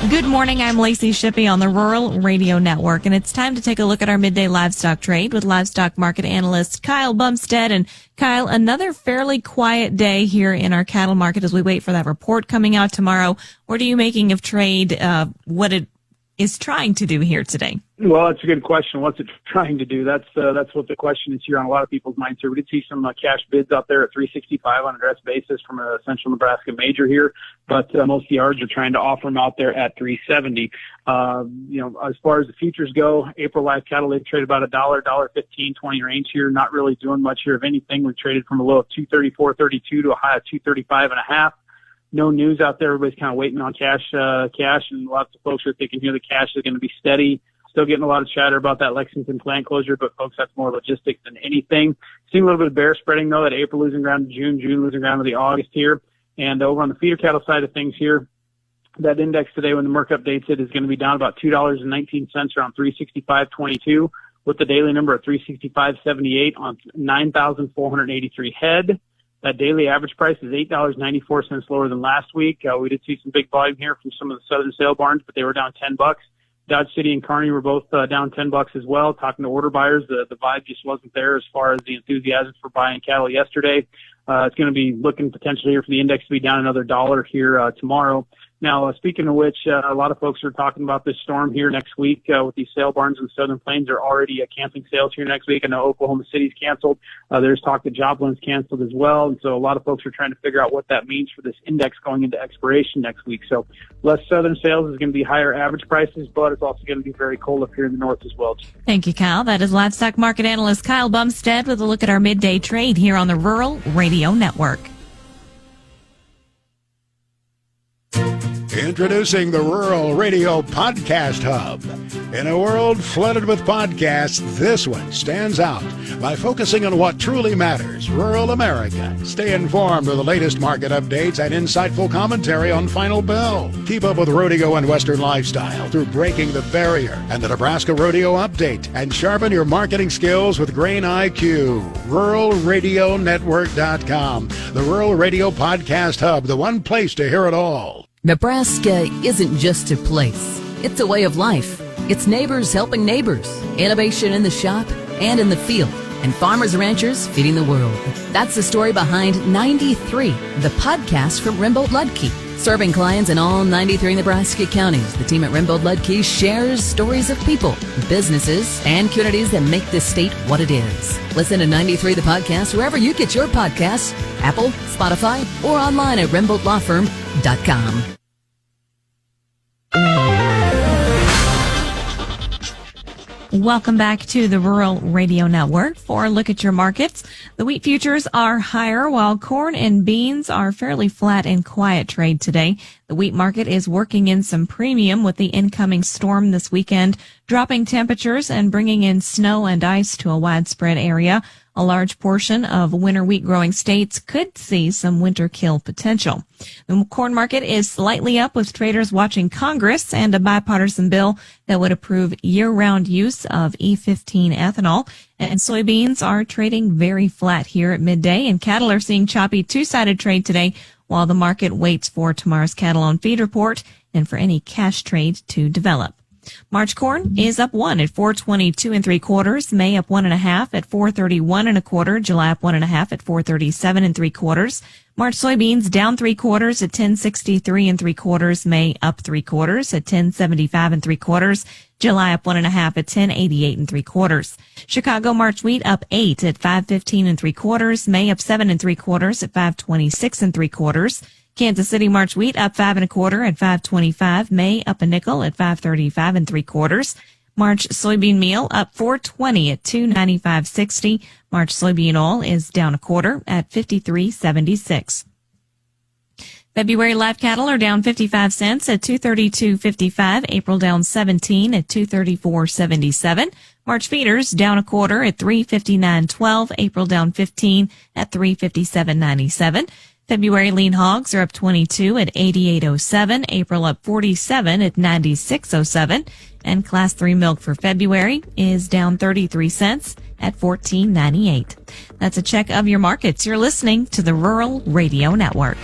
Good morning. I'm Lacey Shippey on the Rural Radio Network, and it's time to take a look at our midday livestock trade with livestock market analyst Kyle Bumsted. And Kyle, another fairly quiet day here in our cattle market as we wait for that report coming out tomorrow. What are you making of trade, what it is trying to do here today? Well, that's a good question. What's it trying to do? That's what the question is here on a lot of people's minds here. We did see some cash bids out there at 365 on a dress basis from a Central Nebraska major here, but most yards are trying to offer them out there at 370. As far as the futures go, April live cattle, they've traded about $1.15, 20 range here. Not really doing much here of anything. We traded from a low of 234.32 to a high of 235.5. No news out there. Everybody's kind of waiting on cash, and lots of folks are thinking here the cash is going to be steady. Still getting a lot of chatter about that Lexington plant closure, but folks, that's more logistics than anything. Seeing a little bit of bear spreading though, that April losing ground to June losing ground to the August here. And over on the feeder cattle side of things here, that index today when the Merck updates it is going to be down about $2.19 around 365.22 with the daily number of 365.78 on 9,483 head. That daily average price is $8.94 lower than last week. We did see some big volume here from some of the southern sale barns, but they were down $10. Dodge City and Kearney were both down $10 as well. Talking to order buyers, the vibe just wasn't there as far as the enthusiasm for buying cattle yesterday. It's going to be looking potentially here for the index to be down another $1 here tomorrow. Now, speaking of which, a lot of folks are talking about this storm here next week with these sale barns in the Southern Plains. They're already canceling sales here next week. I know Oklahoma City's canceled. There's talk that Joblin's canceled as well. And so a lot of folks are trying to figure out what that means for this index going into expiration next week. So less Southern sales is going to be higher average prices, but it's also going to be very cold up here in the north as well. Thank you, Kyle. That is livestock market analyst Kyle Bumsted with a look at our midday trade here on the Rural Radio Network. Introducing the Rural Radio Podcast Hub. In a world flooded with podcasts, this one stands out by focusing on what truly matters, rural America. Stay informed with the latest market updates and insightful commentary on Final Bell. Keep up with rodeo and Western lifestyle through Breaking the Barrier and the Nebraska Rodeo Update. And sharpen your marketing skills with Grain IQ. RuralRadioNetwork.com. The Rural Radio Podcast Hub, the one place to hear it all. Nebraska isn't just a place. It's a way of life. It's neighbors helping neighbors, innovation in the shop and in the field, and farmers and ranchers feeding the world. That's the story behind 93, the podcast from Rimbold Ludke. Serving clients in all 93 Nebraska counties, the team at Rimbold Ludke shares stories of people, businesses, and communities that make this state what it is. Listen to 93 the podcast wherever you get your podcasts, Apple, Spotify, or online at RimboldLawFirm.com. Welcome back to the Rural Radio Network for a look at your markets. The wheat futures are higher while corn and beans are fairly flat in quiet trade today. The wheat market is working in some premium with the incoming storm this weekend, dropping temperatures and bringing in snow and ice to a widespread area. A large portion of winter wheat growing states could see some winter kill potential. The corn market is slightly up with traders watching Congress and a bipartisan bill that would approve year-round use of E15 ethanol. And soybeans are trading very flat here at midday, and cattle are seeing choppy two-sided trade today while the market waits for tomorrow's cattle on feed report and for any cash trade to develop. March corn is up 1 at 4.22 3/4. May up 1.5 at 4.31 1/4. July up 1.5 at 4.37 3/4. March soybeans down 3/4 at 10.63 3/4. May up 3/4 at 10.75 3/4. July up 1.5 at 10.88 3/4. Chicago March wheat up 8 at 5.15 3/4. May up 7 3/4 at 5.26 3/4. Kansas City March wheat up 5 1/4 at 5.25. May up a nickel at 5.35 3/4. March soybean meal up 4.20 at 2.95.60. March soybean oil is down 1/4 at 53.76. February live cattle are down 55 cents at 232.55. April down 17 at 234.77. March feeders down 1/4 at 359.12. April down 15 at 357.97. February lean hogs are up 22 at 88.07. April up 47 at 96.07. And class 3 milk for February is down 33 cents at 14.98. That's a check of your markets. You're listening to the Rural Radio Network.